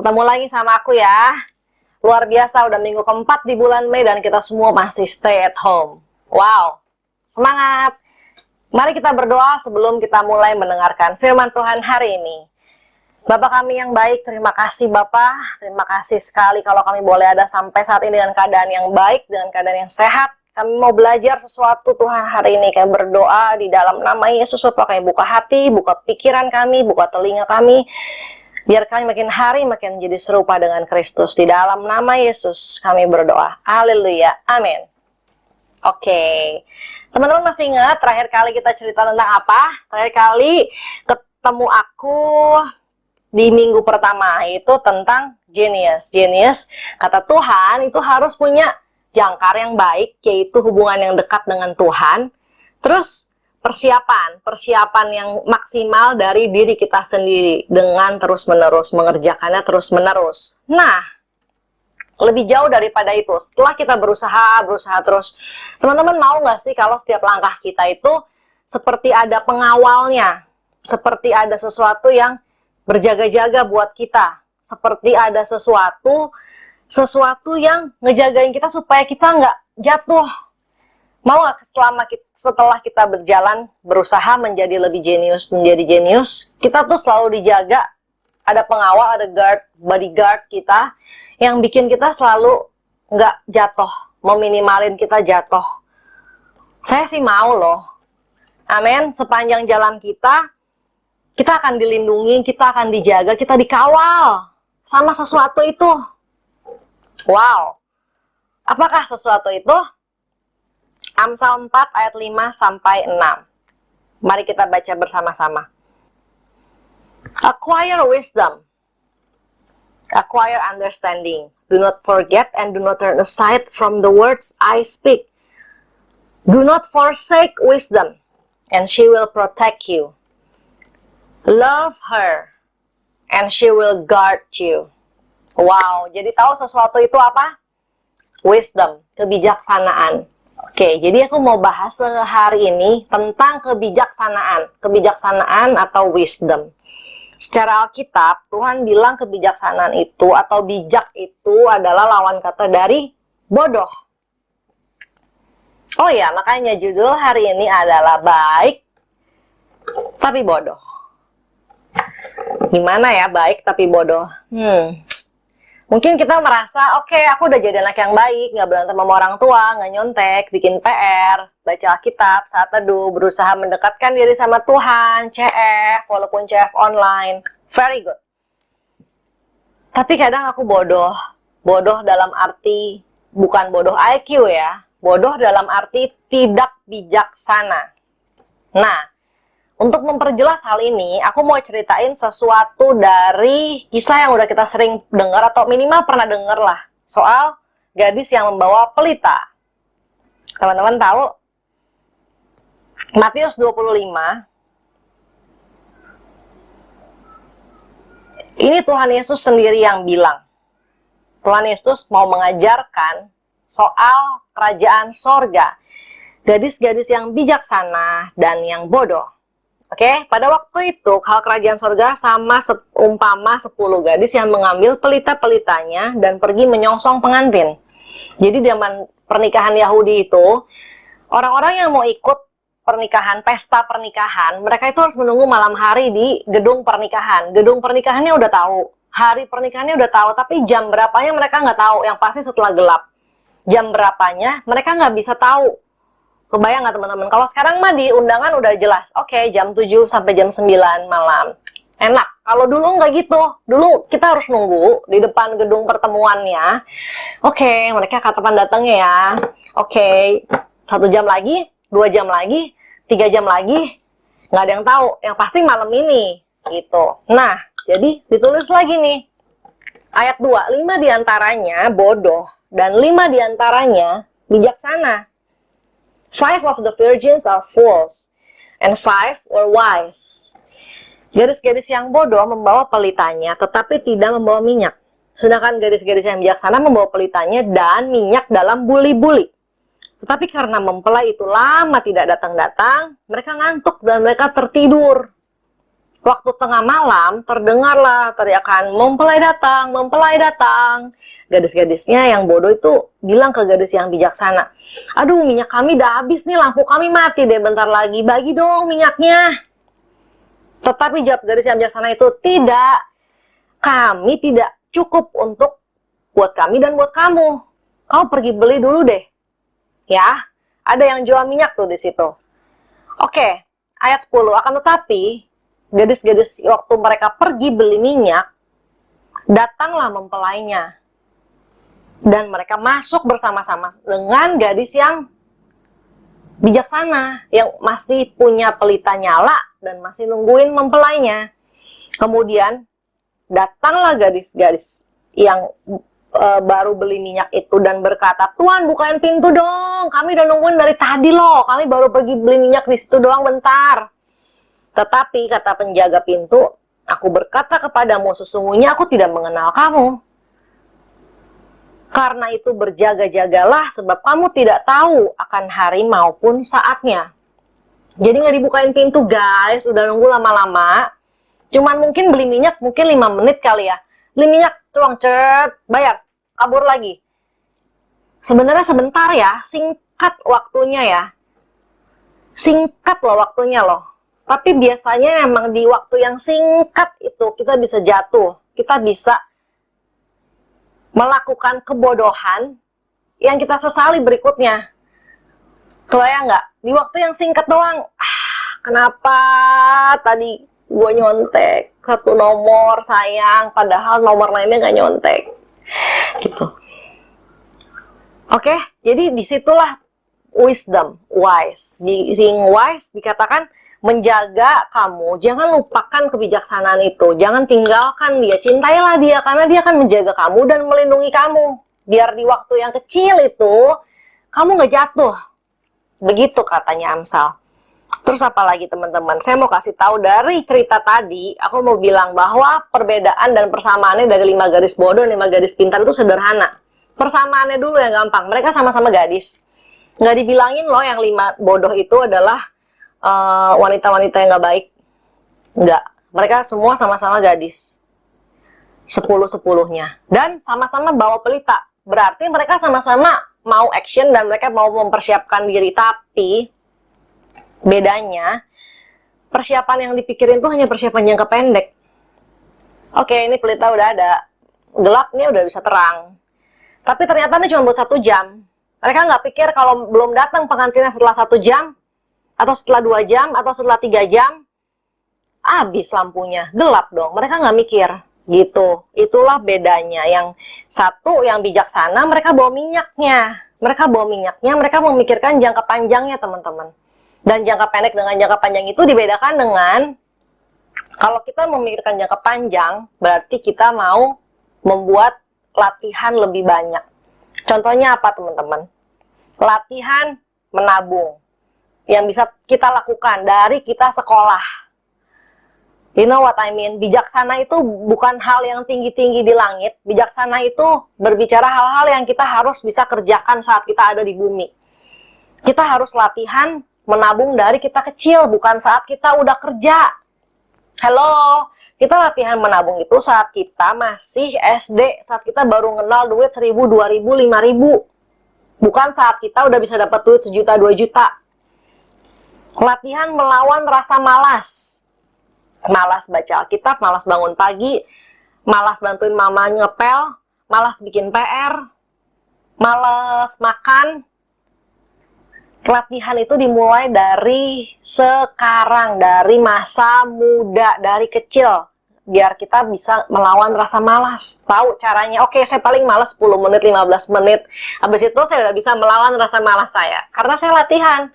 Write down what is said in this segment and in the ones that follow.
Ketemu lagi sama aku ya. Luar biasa, udah minggu keempat di bulan Mei dan kita semua masih stay at home. Wow, semangat. Mari kita berdoa sebelum kita mulai mendengarkan firman Tuhan hari ini. Bapak kami yang baik, terima kasih Bapak. Terima kasih sekali kalau kami boleh ada sampai saat ini dengan keadaan yang baik, dengan keadaan yang sehat. Kami mau belajar sesuatu Tuhan hari ini. Kami berdoa di dalam nama Yesus Bapak. Kami buka hati, buka pikiran kami, buka telinga kami. Biar kami makin hari makin menjadi serupa dengan Kristus. Di dalam nama Yesus kami berdoa. Haleluya. Amin. Oke. Teman-teman masih ingat terakhir kali kita cerita tentang apa? Terakhir kali ketemu aku di minggu pertama, itu tentang genius. Genius, kata Tuhan, itu harus punya jangkar yang baik, yaitu hubungan yang dekat dengan Tuhan. Terus persiapan yang maksimal dari diri kita sendiri dengan terus-menerus mengerjakannya terus-menerus. Nah, lebih jauh daripada itu, setelah kita berusaha terus, teman-teman mau nggak sih kalau setiap langkah kita itu seperti ada pengawalnya, seperti ada sesuatu yang berjaga-jaga buat kita, seperti ada sesuatu yang ngejagain kita supaya kita nggak jatuh. Mau nggak setelah kita berjalan, berusaha menjadi lebih jenius, kita tuh selalu dijaga, ada pengawal, ada bodyguard kita, yang bikin kita selalu nggak jatuh, meminimalin kita jatuh. Saya sih mau loh. Amin. Sepanjang jalan kita akan dilindungi, kita akan dijaga, kita dikawal sama sesuatu itu. Wow. Apakah sesuatu itu? Amsal 4 ayat 5-6. Mari kita baca bersama-sama. Acquire wisdom. Acquire understanding. Do not forget and do not turn aside from the words I speak. Do not forsake wisdom, and she will protect you. Love her, and she will guard you. Wow, jadi tahu sesuatu itu apa? Wisdom, kebijaksanaan. Oke, jadi aku mau bahas hari ini tentang kebijaksanaan. Kebijaksanaan atau wisdom. Secara Alkitab, Tuhan bilang kebijaksanaan itu atau bijak itu adalah lawan kata dari bodoh. Oh ya, makanya judul hari ini adalah baik tapi bodoh. Gimana ya baik tapi bodoh? Mungkin kita merasa, oke, aku udah jadi anak yang baik, nggak berantem sama orang tua, nggak nyontek, bikin PR, baca Alkitab, saat teduh, berusaha mendekatkan diri sama Tuhan, CF, walaupun CF online, very good. Tapi kadang aku bodoh dalam arti, bukan bodoh IQ ya, bodoh dalam arti tidak bijaksana. Nah, untuk memperjelas hal ini, aku mau ceritain sesuatu dari kisah yang udah kita sering dengar atau minimal pernah dengar lah. Soal gadis yang membawa pelita. Teman-teman tahu? Matius 25. Ini Tuhan Yesus sendiri yang bilang. Tuhan Yesus mau mengajarkan soal kerajaan sorga. Gadis-gadis yang bijaksana dan yang bodoh. Oke, pada waktu itu hal kerajaan sorga sama umpama 10 gadis yang mengambil pelita-pelitanya dan pergi menyongsong pengantin. Jadi zaman pernikahan Yahudi itu, orang-orang yang mau ikut pernikahan, pesta pernikahan, mereka itu harus menunggu malam hari di gedung pernikahan. Gedung pernikahannya udah tahu, hari pernikahannya udah tahu, tapi jam berapanya mereka nggak tahu, yang pasti setelah gelap. Jam berapanya mereka nggak bisa tahu. Kebayang nggak teman-teman? Kalau sekarang mah di undangan udah jelas. Oke, jam 7 sampai jam 9 malam. Enak. Kalau dulu nggak gitu. Dulu kita harus nunggu di depan gedung pertemuannya. Oke, mereka kapan datangnya ya? Oke, 1 jam lagi, 2 jam lagi, 3 jam lagi. Nggak ada yang tahu. Yang pasti malam ini. Gitu. Nah, jadi ditulis lagi nih. Ayat 2. 5 diantaranya bodoh. Dan 5 diantaranya bijaksana. 5 of the virgins are fools, and 5 were wise. Gadis-gadis yang bodoh membawa pelitanya, tetapi tidak membawa minyak. Sedangkan gadis-gadis yang bijaksana membawa pelitanya dan minyak dalam buli-buli. Tetapi karena mempelai itu lama tidak datang-datang, mereka ngantuk dan mereka tertidur. Waktu tengah malam, terdengarlah teriakan, mempelai datang, mempelai datang. Gadis-gadisnya yang bodoh itu bilang ke gadis yang bijaksana, aduh, minyak kami udah habis nih, lampu kami mati deh bentar lagi, bagi dong minyaknya. Tetapi jawab gadis yang bijaksana itu, tidak, kami tidak cukup untuk buat kami dan buat kamu. Kau pergi beli dulu deh. Ya, ada yang jual minyak tuh di situ. Oke, ayat 10, akan tetapi gadis-gadis waktu mereka pergi beli minyak, datanglah mempelainya. Dan mereka masuk bersama-sama dengan gadis yang bijaksana, yang masih punya pelita nyala dan masih nungguin mempelainya. Kemudian datanglah gadis-gadis yang baru beli minyak itu dan berkata, Tuan, bukain pintu dong, kami udah nungguin dari tadi loh, kami baru pergi beli minyak di situ doang bentar. Tetapi kata penjaga pintu, aku berkata kepadamu, sesungguhnya aku tidak mengenal kamu. Karena itu berjaga-jagalah, sebab kamu tidak tahu akan hari maupun saatnya. Jadi nggak dibukain pintu guys, udah nunggu lama-lama. Cuman mungkin beli minyak, mungkin 5 menit kali ya. Beli minyak, tuang cet, bayar, kabur lagi. Sebenarnya sebentar ya, singkat waktunya ya. Singkat loh waktunya loh. Tapi biasanya memang di waktu yang singkat itu kita bisa jatuh, kita bisa melakukan kebodohan yang kita sesali berikutnya. Kebayang nggak? Di waktu yang singkat doang, kenapa tadi gue nyontek satu nomor sayang, padahal nomor lainnya nggak nyontek. Gitu. Oke, jadi disitulah wisdom, wise. Being wise dikatakan menjaga kamu, jangan lupakan kebijaksanaan itu, jangan tinggalkan dia, cintailah dia karena dia akan menjaga kamu dan melindungi kamu, biar di waktu yang kecil itu kamu nggak jatuh. Begitu katanya Amsal. Terus apa lagi teman-teman, saya mau kasih tahu dari cerita tadi, aku mau bilang bahwa perbedaan dan persamaannya dari 5 gadis bodoh dan 5 gadis pintar itu sederhana. Persamaannya dulu yang gampang, mereka sama-sama gadis, nggak dibilangin loh yang 5 bodoh itu adalah wanita-wanita yang nggak baik. Nggak, mereka semua sama-sama gadis, 10-10-nya, dan sama-sama bawa pelita. Berarti mereka sama-sama mau action dan mereka mau mempersiapkan diri. Tapi bedanya, persiapan yang dipikirin tuh hanya persiapan jangka pendek. Oke, ini pelita udah ada, gelapnya udah bisa terang, tapi ternyata ini cuma buat 1 jam. Mereka nggak pikir kalau belum datang pengantinnya setelah 1 jam, atau setelah 2 jam, atau setelah 3 jam, habis lampunya, gelap dong. Mereka nggak mikir, gitu. Itulah bedanya. Yang satu, yang bijaksana, mereka bawa minyaknya. Mereka memikirkan jangka panjangnya, teman-teman. Dan jangka pendek dengan jangka panjang itu dibedakan dengan, kalau kita memikirkan jangka panjang, berarti kita mau membuat latihan lebih banyak. Contohnya apa, teman-teman? Latihan menabung. Yang bisa kita lakukan dari kita sekolah. You know what I mean? Bijaksana itu bukan hal yang tinggi-tinggi di langit. Bijaksana itu berbicara hal-hal yang kita harus bisa kerjakan saat kita ada di bumi. Kita harus latihan menabung dari kita kecil, bukan saat kita udah kerja. Hello, kita latihan menabung itu saat kita masih SD, saat kita baru kenal duit 1.000, 2.000, 5.000. Bukan saat kita udah bisa dapat duit 1 juta, 2 juta. Latihan melawan rasa malas. Malas baca Alkitab, malas bangun pagi, malas bantuin mama ngepel, malas bikin PR, malas makan. Latihan itu dimulai dari sekarang, dari masa muda, dari kecil. Biar kita bisa melawan rasa malas. Tahu caranya, oke, saya paling malas 10 menit, 15 menit. Habis itu saya udah bisa melawan rasa malas saya. Karena saya latihan.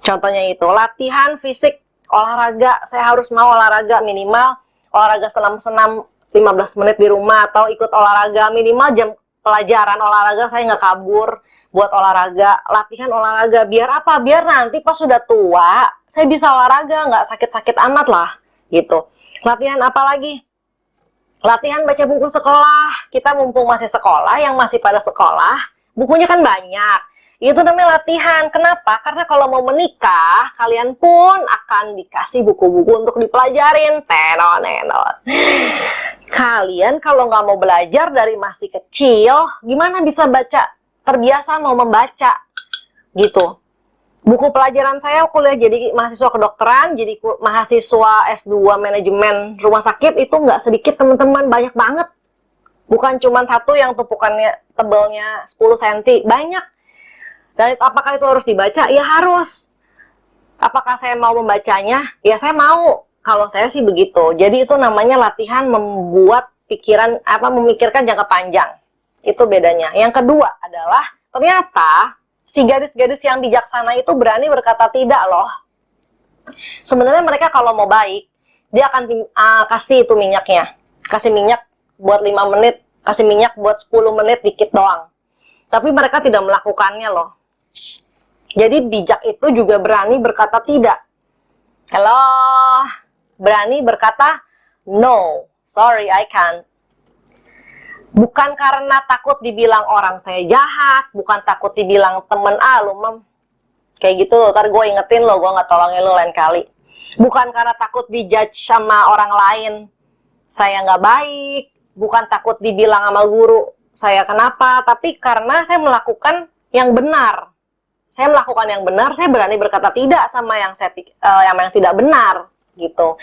Contohnya itu, latihan fisik, olahraga. Saya harus mau olahraga minimal, olahraga senam-senam 15 menit di rumah, atau ikut olahraga minimal jam pelajaran olahraga, saya nggak kabur buat olahraga. Latihan olahraga, biar apa? Biar nanti pas sudah tua, saya bisa olahraga, nggak sakit-sakit amat lah, gitu. Latihan apa lagi? Latihan baca buku sekolah. Kita mumpung masih sekolah, yang masih pada sekolah, bukunya kan banyak. Itu namanya latihan. Kenapa? Karena kalau mau menikah, kalian pun akan dikasih buku-buku untuk dipelajarin. Tenon. Kalian kalau nggak mau belajar dari masih kecil, gimana bisa baca? Terbiasa mau membaca. Gitu. Buku pelajaran saya kuliah jadi mahasiswa kedokteran, jadi mahasiswa S2 manajemen rumah sakit itu nggak sedikit teman-teman, banyak banget. Bukan cuma satu yang tumpukannya tebelnya 10 cm, banyak. Dan apakah itu harus dibaca? Ya harus. Apakah saya mau membacanya? Ya saya mau. Kalau saya sih begitu. Jadi itu namanya latihan membuat pikiran, memikirkan jangka panjang. Itu bedanya. Yang kedua adalah ternyata si gadis-gadis yang bijaksana itu berani berkata tidak loh. Sebenarnya mereka kalau mau baik, dia akan kasih itu minyaknya. Kasih minyak buat 5 menit, kasih minyak buat 10 menit dikit doang. Tapi mereka tidak melakukannya loh. Jadi bijak itu juga berani berkata tidak. Halo, berani berkata no, sorry I can't. Bukan karena takut dibilang orang saya jahat, bukan takut dibilang temen lu mem kayak gitu, ntar gue ingetin lo, gue nggak tolongin lo lain kali. Bukan karena takut dijudge sama orang lain saya nggak baik, bukan takut dibilang sama guru saya kenapa, tapi karena saya melakukan yang benar. Saya melakukan yang benar, saya berani berkata tidak sama yang yang tidak benar gitu.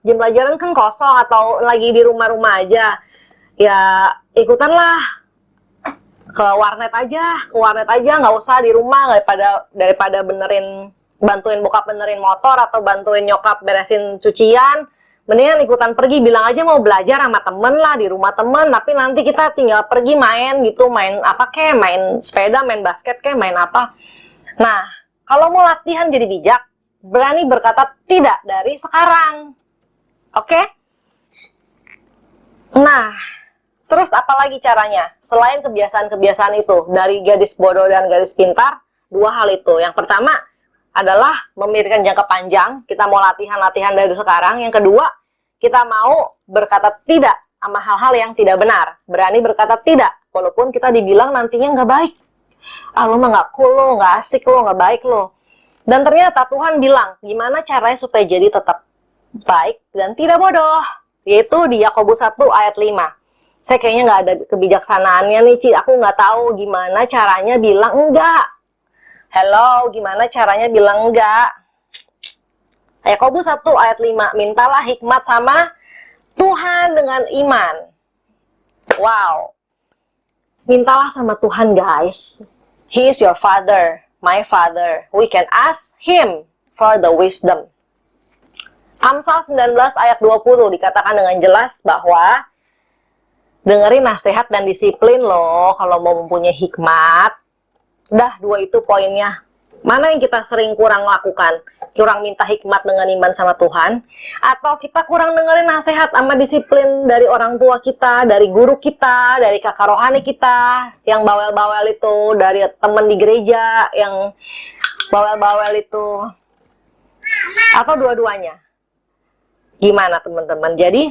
Jam pelajaran kan kosong atau lagi di rumah-rumah aja, ya ikutanlah ke warnet aja, nggak usah di rumah, daripada bantuin bokap benerin motor atau bantuin nyokap beresin cucian. Mendingan ikutan pergi, bilang aja mau belajar sama temen lah, di rumah temen, tapi nanti kita tinggal pergi main gitu, main apa kek, main sepeda, main basket kek, main apa. Nah, kalau mau latihan jadi bijak, berani berkata tidak dari sekarang. Oke? Nah, terus apa lagi caranya? Selain kebiasaan-kebiasaan itu, dari gadis bodoh dan gadis pintar, 2 hal itu. Yang pertama adalah memikirkan jangka panjang, kita mau latihan-latihan dari sekarang. Yang kedua, kita mau berkata tidak sama hal-hal yang tidak benar. Berani berkata tidak, walaupun kita dibilang nantinya nggak baik. Lo mah nggak cool lo, nggak asik lo, nggak baik lo. Dan ternyata Tuhan bilang, gimana caranya supaya jadi tetap baik dan tidak bodoh. Yaitu di Yakobus 1 ayat 5. Saya kayaknya nggak ada kebijaksanaannya nih, Ci. Aku nggak tahu gimana caranya bilang enggak. Hello, gimana caranya bilang enggak? Yakobus 1 ayat 5, mintalah hikmat sama Tuhan dengan iman. Wow. Mintalah sama Tuhan, guys. He is your father, my father. We can ask Him for the wisdom. Amsal 19 ayat 20 dikatakan dengan jelas bahwa dengerin nasihat dan disiplin loh kalau mau mempunyai hikmat. Udah, 2 itu poinnya. Mana yang kita sering kurang lakukan? Kurang minta hikmat dengan iman sama Tuhan? Atau kita kurang dengerin nasihat sama disiplin dari orang tua kita, dari guru kita, dari kakak rohani kita, yang bawel-bawel itu, dari teman di gereja, yang bawel-bawel itu? Atau dua-duanya? Gimana teman-teman? Jadi,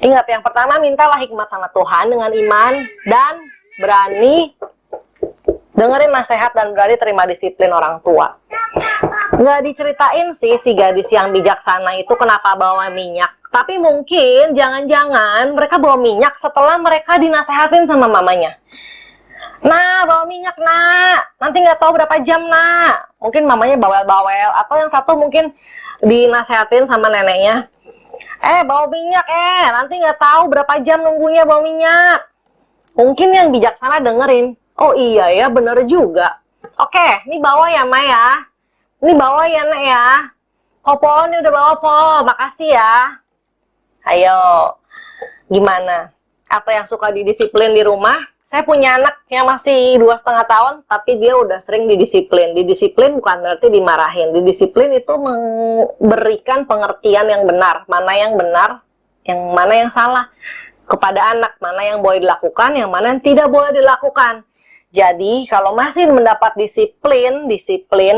ingat yang pertama, mintalah hikmat sama Tuhan dengan iman dan berani dengerin nasihat dan berani terima disiplin orang tua. Nggak diceritain sih si gadis yang bijaksana itu kenapa bawa minyak. Tapi mungkin jangan-jangan mereka bawa minyak setelah mereka dinasehatin sama mamanya. Nah, bawa minyak nak, nanti nggak tahu berapa jam nak. Mungkin mamanya bawel-bawel, atau yang satu mungkin dinasehatin sama neneknya. Bawa minyak nanti nggak tahu berapa jam nunggunya bawa minyak. Mungkin yang bijaksana dengerin. Oh iya ya, bener juga. Oke, ini bawa ya, Maya. Ini bawa ya, Nek ya. Po, ini udah bawa, Po. Makasih ya. Ayo, gimana? Atau yang suka didisiplin di rumah? Saya punya anak yang masih 2,5 tahun, tapi dia udah sering didisiplin. Didisiplin bukan berarti dimarahin. Didisiplin itu memberikan pengertian yang benar. Mana yang benar, yang mana yang salah. Kepada anak, mana yang boleh dilakukan, yang mana yang tidak boleh dilakukan. Jadi, kalau masih mendapat disiplin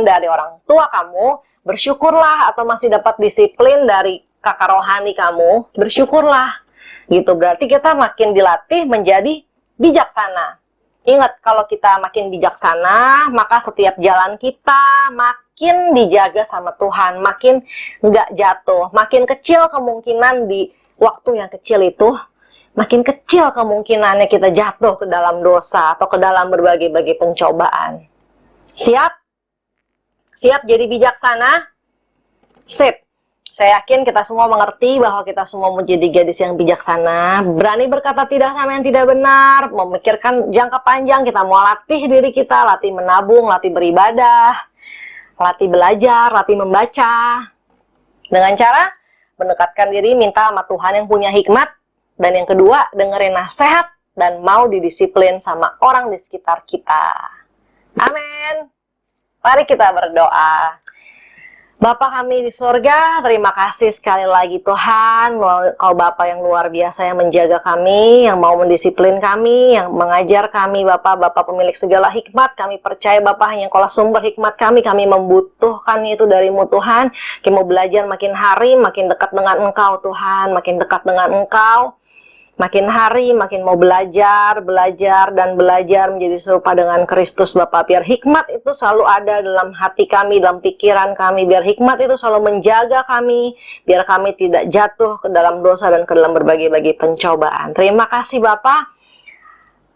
dari orang tua kamu, bersyukurlah. Atau masih dapat disiplin dari kakak rohani kamu, bersyukurlah. Gitu, berarti kita makin dilatih menjadi bijaksana. Ingat, kalau kita makin bijaksana, maka setiap jalan kita makin dijaga sama Tuhan, makin nggak jatuh, makin kecil kemungkinan di waktu yang kecil itu, makin kecil kemungkinannya kita jatuh ke dalam dosa atau ke dalam berbagai-bagai pencobaan. Siap? Siap jadi bijaksana? Sip. Saya yakin kita semua mengerti bahwa kita semua menjadi gadis yang bijaksana, berani berkata tidak sama yang tidak benar, memikirkan jangka panjang. Kita mau latih diri kita, latih menabung, latih beribadah, latih belajar, latih membaca. Dengan cara mendekatkan diri, minta sama Tuhan yang punya hikmat. Dan yang kedua, dengerin nasihat dan mau didisiplin sama orang di sekitar kita. Amin. Mari kita berdoa. Bapa kami di sorga, terima kasih sekali lagi Tuhan, Kau Bapa yang luar biasa yang menjaga kami, yang mau mendisiplin kami, yang mengajar kami Bapa pemilik segala hikmat. Kami percaya Bapa hanya Kaulah sumber hikmat kami membutuhkan itu darimu Tuhan. Kami mau belajar makin hari, makin dekat dengan Engkau Tuhan, makin dekat dengan Engkau. Makin hari, makin mau belajar menjadi serupa dengan Kristus Bapa. Biar hikmat itu selalu ada dalam hati kami, dalam pikiran kami. Biar hikmat itu selalu menjaga kami. Biar kami tidak jatuh ke dalam dosa dan ke dalam berbagai-bagai pencobaan. Terima kasih Bapa.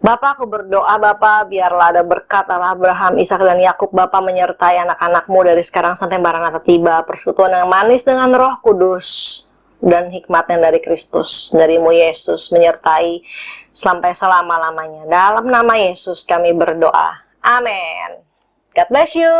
Bapa, aku berdoa Bapa, biarlah ada berkat Allah Abraham, Ishak dan Yakub Bapa menyertai anak-anakmu dari sekarang sampai Maranatha tiba. Persekutuan yang manis dengan Roh Kudus dan hikmatnya dari Kristus, darimu Yesus menyertai sampai selama-lamanya. Dalam nama Yesus kami berdoa. Amin. God bless you.